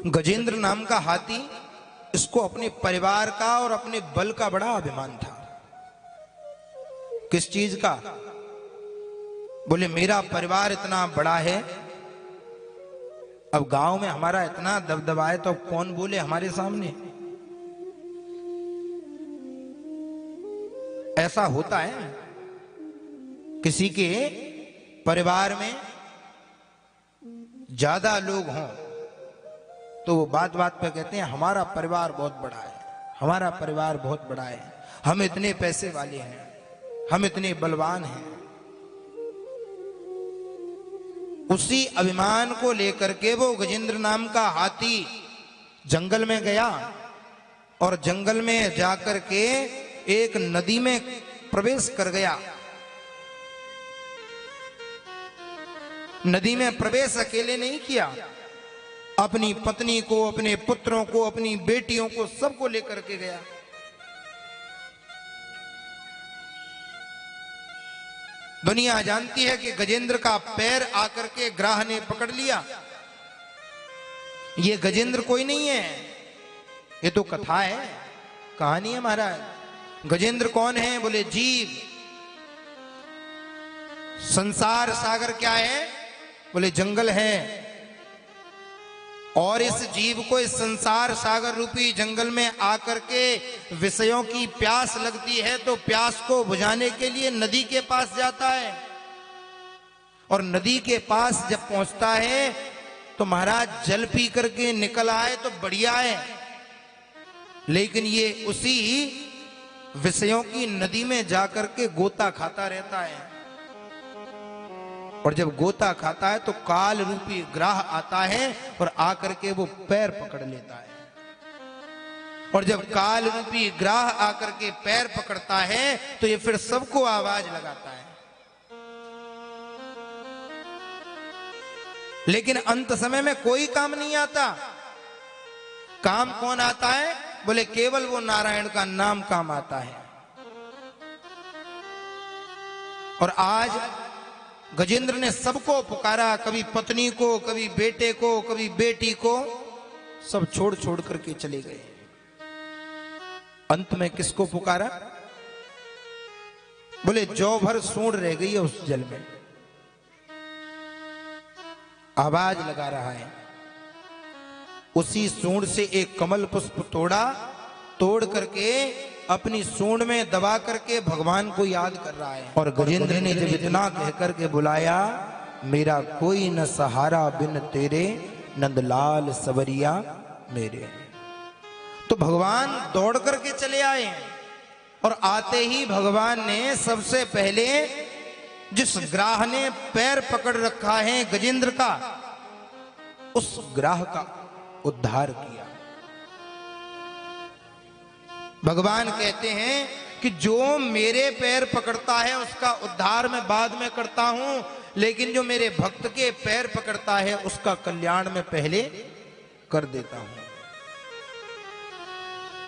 गजेंद्र नाम का हाथी, इसको अपने परिवार का और अपने बल का बड़ा अभिमान था। किस चीज का? बोले मेरा परिवार इतना बड़ा है, अब गांव में हमारा इतना दबदबा है तो अब कौन बोले हमारे सामने। ऐसा होता है किसी के परिवार में ज्यादा लोग हों तो वो बात बात पे कहते हैं हमारा परिवार बहुत बड़ा है, हमारा परिवार बहुत बड़ा है, हम इतने पैसे वाले हैं, हम इतने बलवान हैं। उसी अभिमान को लेकर के वो गजेंद्र नाम का हाथी जंगल में गया और जंगल में जाकर के एक नदी में प्रवेश कर गया। नदी में प्रवेश अकेले नहीं किया, अपनी पत्नी को, अपने पुत्रों को, अपनी बेटियों को, सबको लेकर के गया। दुनिया जानती है कि गजेंद्र का पैर आकर के ग्राह ने पकड़ लिया। ये गजेंद्र कोई नहीं है, ये तो कथा है, कहानी है महाराज। गजेंद्र कौन है? बोले जीव। संसार सागर क्या है? बोले जंगल है। और इस जीव को इस संसार सागर रूपी जंगल में आकर के विषयों की प्यास लगती है तो प्यास को बुझाने के लिए नदी के पास जाता है। और नदी के पास जब पहुंचता है तो महाराज जल पी करके निकल आए तो बढ़िया है, लेकिन ये उसी विषयों की नदी में जाकर के गोता खाता रहता है। और जब गोता खाता है तो काल रूपी ग्राह आता है और आकर के वो पैर पकड़ लेता है। और जब काल रूपी ग्राह आकर के पैर पकड़ता है तो ये फिर सबको आवाज लगाता है। लेकिन अंत समय में कोई काम नहीं आता। काम कौन आता है? बोले केवल वो नारायण का नाम काम आता है। और आज गजेंद्र ने सबको पुकारा, कभी पत्नी को, कभी बेटे को, कभी बेटी को, सब छोड़ छोड़ करके चले गए। अंत में किसको पुकारा? बोले जौ भर सूंड रह गई है उस जल में। आवाज लगा रहा है। उसी सूंड से एक कमल पुष्प तोड़ा, तोड़ करके अपनी सूंड में दबा करके भगवान को याद कर रहा है। और गजेंद्र ने जब इतना कह करके बुलाया, मेरा कोई न सहारा बिन तेरे, नंदलाल सवरिया मेरे, तो भगवान दौड़ करके चले आए। और आते ही भगवान ने सबसे पहले जिस ग्राह ने पैर पकड़ रखा है गजेंद्र का, उस ग्राह का उद्धार किया। भगवान कहते हैं कि जो मेरे पैर पकड़ता है उसका उद्धार मैं बाद में करता हूं, लेकिन जो मेरे भक्त के पैर पकड़ता है उसका कल्याण मैं पहले कर देता हूं।